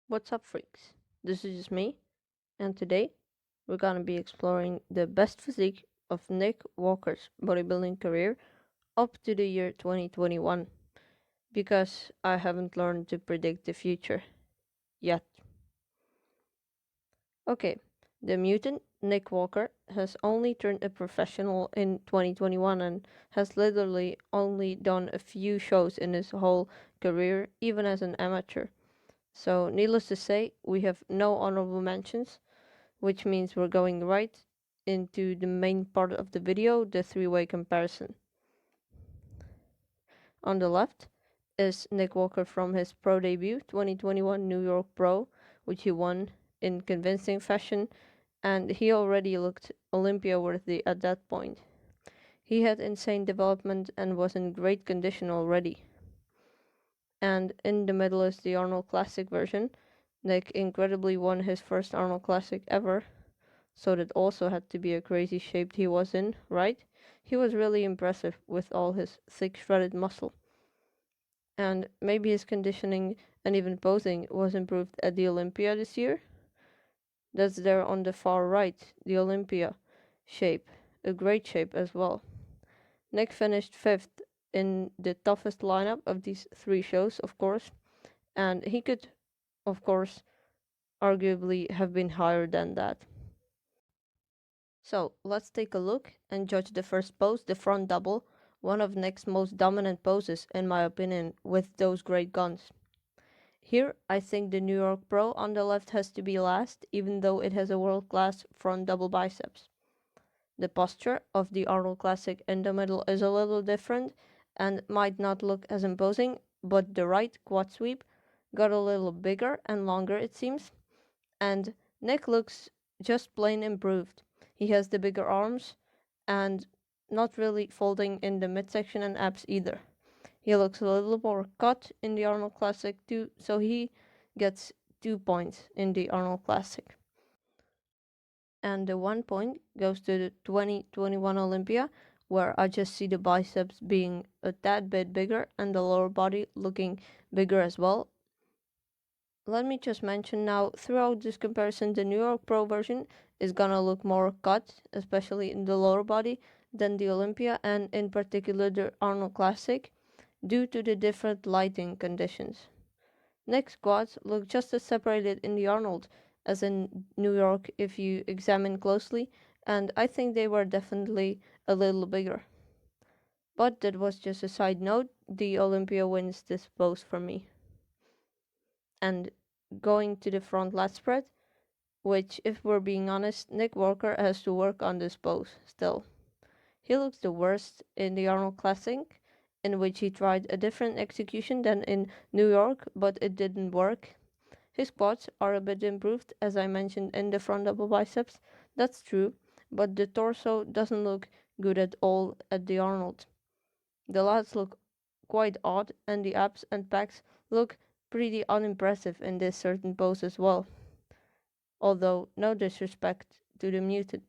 What's up, freaks? This is just me, and today we're gonna be exploring the best physique of Nick Walker's bodybuilding career up to the year 2021 because I haven't learned to predict the future yet. Okay, the mutant Nick Walker has only turned a professional in 2021 and has literally only done a few shows in his whole career, even as an amateur. So, needless to say, we have no honorable mentions, which means we're going right into the main part of the video, the three-way comparison. On the left is Nick Walker from his pro debut, 2021 New York Pro, which he won in convincing fashion, and he already looked Olympia worthy at that point. He had insane development and was in great condition already. And in the middle is the Arnold Classic version. Nick incredibly won his first Arnold Classic ever, so that also had to be a crazy shape he was in, right? He was really impressive with all his thick shredded muscle. And maybe his conditioning and even posing was improved at the Olympia this year. That's there on the far right, the Olympia shape, a great shape as well. Nick finished 5th in the toughest lineup of these three shows, of course, and he could, of course, arguably have been higher than that. So let's take a look and judge the first pose, the front double, one of Nick's most dominant poses in my opinion, with those great guns. Here I think the New York Pro on the left has to be last, even though it has a world-class front double biceps. The posture of the Arnold Classic in the middle is a little different and might not look as imposing, but the right quad sweep got a little bigger and longer it seems, and Nick looks just plain improved. He has the bigger arms and not really folding in the midsection and abs either. He looks a little more cut in the Arnold Classic too, so he gets 2 points in the Arnold Classic. And the 1 point goes to the 2021 Olympia, where I just see the biceps being a tad bit bigger and the lower body looking bigger as well. Let me just mention now, throughout this comparison, the New York Pro version is gonna look more cut, especially in the lower body, than the Olympia and in particular the Arnold Classic, due to the different lighting conditions. Neck squats look just as separated in the Arnold as in New York if you examine closely, and I think they were definitely a little bigger. But that was just a side note, the Olympia wins this pose for me. And going to the front lat spread, which, if we're being honest, Nick Walker has to work on this pose still. He looks the worst in the Arnold Classic, in which he tried a different execution than in New York, but it didn't work. His quads are a bit improved, as I mentioned in the front double biceps, that's true, but the torso doesn't look good at all at the Arnold. The lats look quite odd, and the abs and pecs look pretty unimpressive in this certain pose as well. Although, no disrespect to the Mutant.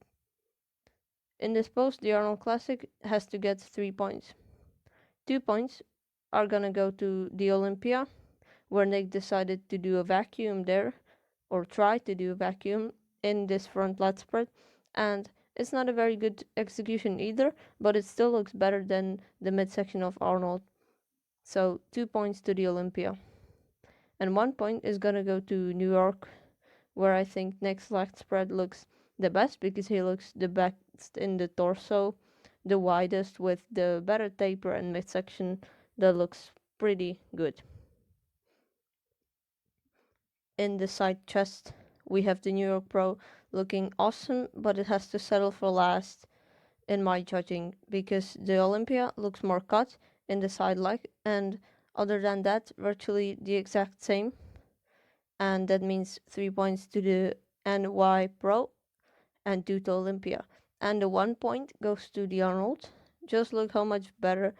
In this pose, the Arnold Classic has to get 3 points. 2 points are gonna go to the Olympia, where Nick decided to do a vacuum there, or try to do a vacuum in this front lat spread, and it's not a very good execution either, but it still looks better than the midsection of Arnold. So 2 points to the Olympia. And 1 point is gonna go to New York, where I think Nick's lat spread looks the best because he looks the best in the torso, the widest with the better taper and midsection that looks pretty good. In the side chest, we have the New York Pro looking awesome, but it has to settle for last in my judging because the Olympia looks more cut in the side leg, and other than that, virtually the exact same. And that means 3 points to the NY Pro and 2 to Olympia. And the 1 point goes to the Arnold. Just look how much better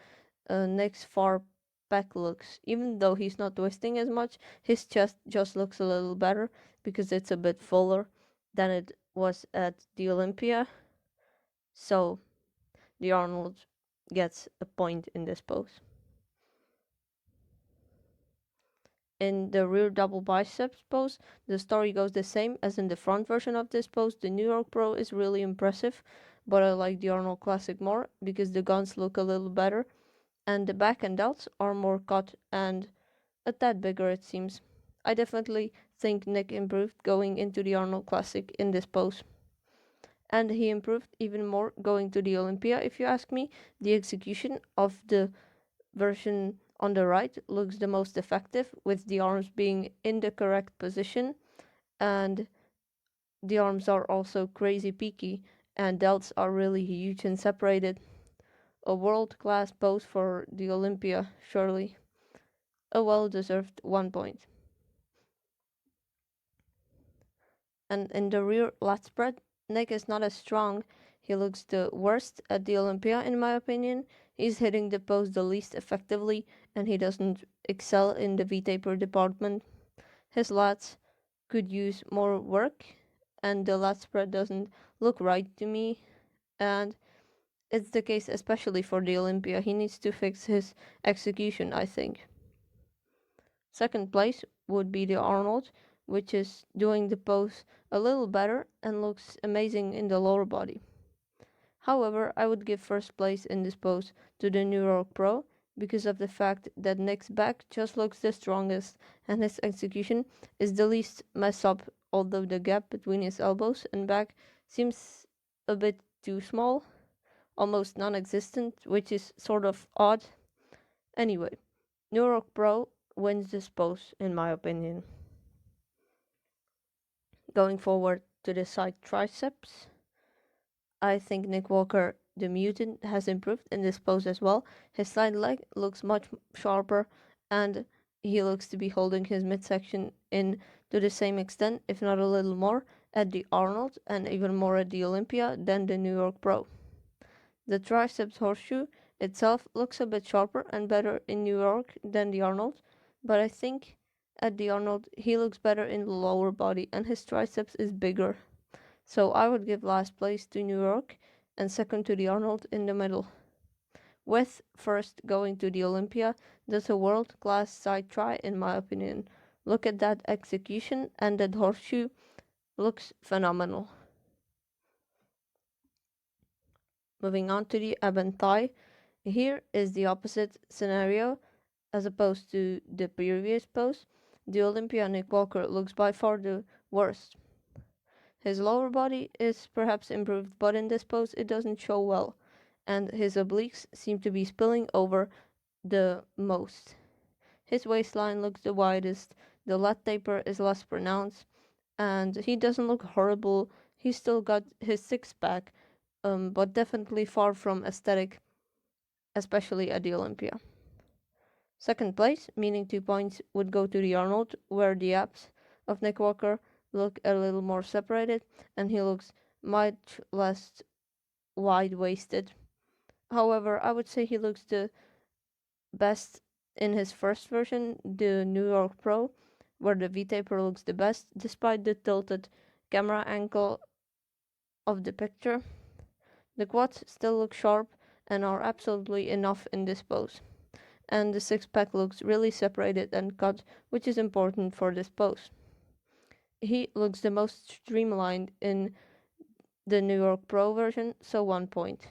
Nick's far back looks. Even though he's not twisting as much, his chest just looks a little better because it's a bit fuller than it was at the Olympia. So the Arnold gets a point in this pose. In the rear double biceps pose, the story goes the same as in the front version of this pose. The New York Pro is really impressive, but I like the Arnold Classic more because the guns look a little better and the back and delts are more cut and a tad bigger it seems. I definitely think Nick improved going into the Arnold Classic in this pose. And he improved even more going to the Olympia if you ask me. The execution of the version on the right looks the most effective with the arms being in the correct position and the arms are also crazy peaky and delts are really huge and separated. A world-class pose for the Olympia, surely. A well-deserved 1 point. And in the rear lat spread, Nick is not as strong. He looks the worst at the Olympia in my opinion. He's hitting the pose the least effectively and he doesn't excel in the V-taper department. His lats could use more work and the lat spread doesn't look right to me and it's the case especially for the Olympia. He needs to fix his execution, I think. Second place would be the Arnold, which is doing the pose a little better and looks amazing in the lower body. However, I would give first place in this pose to the New York Pro because of the fact that Nick's back just looks the strongest and his execution is the least messed up, although the gap between his elbows and back seems a bit too small, almost non-existent, which is sort of odd. Anyway, New York Pro wins this pose in my opinion. Going forward to the side triceps, I think Nick Walker, the Mutant, has improved in this pose as well. His side leg looks much sharper and he looks to be holding his midsection in to the same extent, if not a little more, at the Arnold and even more at the Olympia than the New York Pro. The triceps horseshoe itself looks a bit sharper and better in New York than the Arnold, but I think at the Arnold he looks better in the lower body and his triceps is bigger. So I would give last place to New York and second to the Arnold in the middle. With first going to the Olympia, that's a world-class side try in my opinion. Look at that execution and that horseshoe looks phenomenal. Moving on to the ab and thigh. Here is the opposite scenario as opposed to the previous pose. The Olympia Nick Walker looks by far the worst. His lower body is perhaps improved, but in this pose it doesn't show well, and his obliques seem to be spilling over the most. His waistline looks the widest, the lat taper is less pronounced, and he doesn't look horrible. He's still got his six-pack, but definitely far from aesthetic, especially at the Olympia. Second place, meaning 2 points, would go to the Arnold, where the abs of Nick Walker look a little more separated and he looks much less wide-waisted. However, I would say he looks the best in his first version, the New York Pro, where the V-taper looks the best despite the tilted camera angle of the picture. The quads still look sharp and are absolutely enough in this pose. And the six-pack looks really separated and cut, which is important for this pose. He looks the most streamlined in the New York Pro version, so 1 point.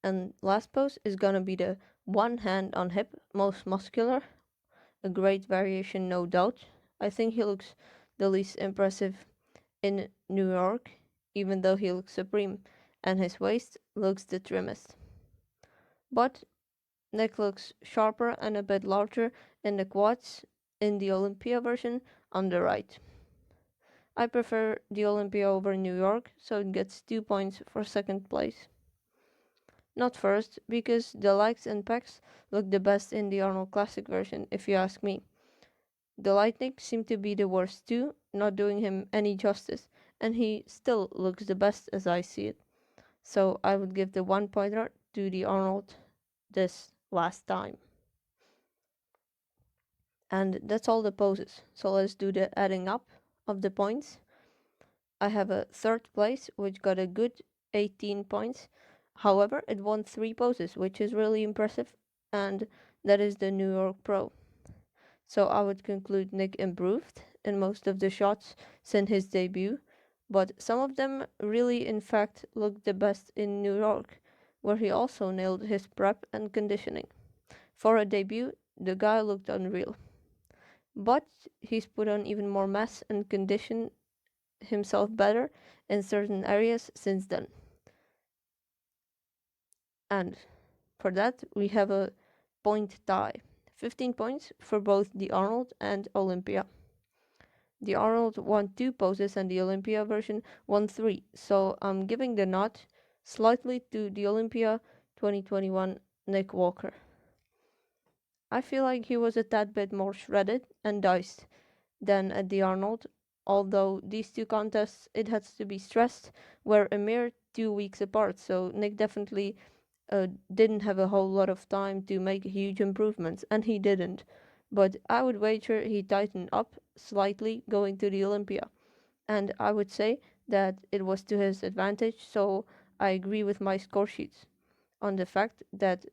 And last pose is gonna be the one hand on hip, most muscular. A great variation, no doubt. I think he looks the least impressive in New York, even though he looks supreme, and his waist looks the trimmest. But Nick looks sharper and a bit larger in the quads in the Olympia version on the right. I prefer the Olympia over New York, so it gets 2 points for second place. Not first, because the legs and pecs look the best in the Arnold Classic version, if you ask me. The Lightning seemed to be the worst too, not doing him any justice, and he still looks the best as I see it. So I would give the 1 pointer to the Arnold this last time. And that's all the poses. So let's do the adding up of the points. I have a third place, which got a good 18 points. However, it won 3 poses, which is really impressive. And that is the New York Pro. So I would conclude Nick improved in most of the shots since his debut, but some of them really in fact looked the best in New York, where he also nailed his prep and conditioning. For a debut, the guy looked unreal. But he's put on even more mass and conditioned himself better in certain areas since then. And for that, we have a point tie. 15 points for both the Arnold and Olympia. The Arnold won 2 poses and the Olympia version won 3, so I'm giving the nod slightly to the Olympia 2021 Nick Walker. I feel like he was a tad bit more shredded and diced than at the Arnold, although these two contests, it has to be stressed, were a mere 2 weeks apart, so Nick definitely didn't have a whole lot of time to make huge improvements, and he didn't. But I would wager he tightened up slightly going to the Olympia, and I would say that it was to his advantage, so I agree with my score sheets on the fact that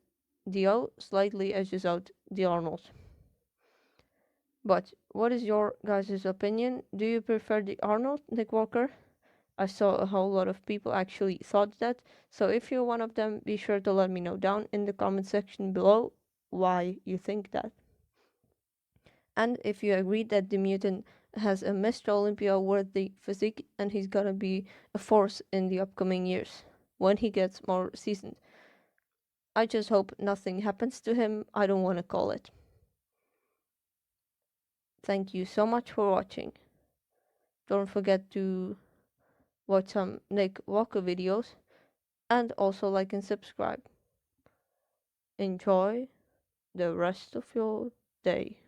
Dio slightly edges out the Arnold. But what is your guys' opinion? Do you prefer the Arnold, Nick Walker? I saw a whole lot of people actually thought that, so if you're one of them, be sure to let me know down in the comment section below why you think that. And if you agree that the Mutant has a Mr. Olympia worthy physique and he's gonna be a force in the upcoming years when he gets more seasoned. I just hope nothing happens to him, I don't want to call it. Thank you so much for watching. Don't forget to watch some Nick Walker videos and also like and subscribe. Enjoy the rest of your day.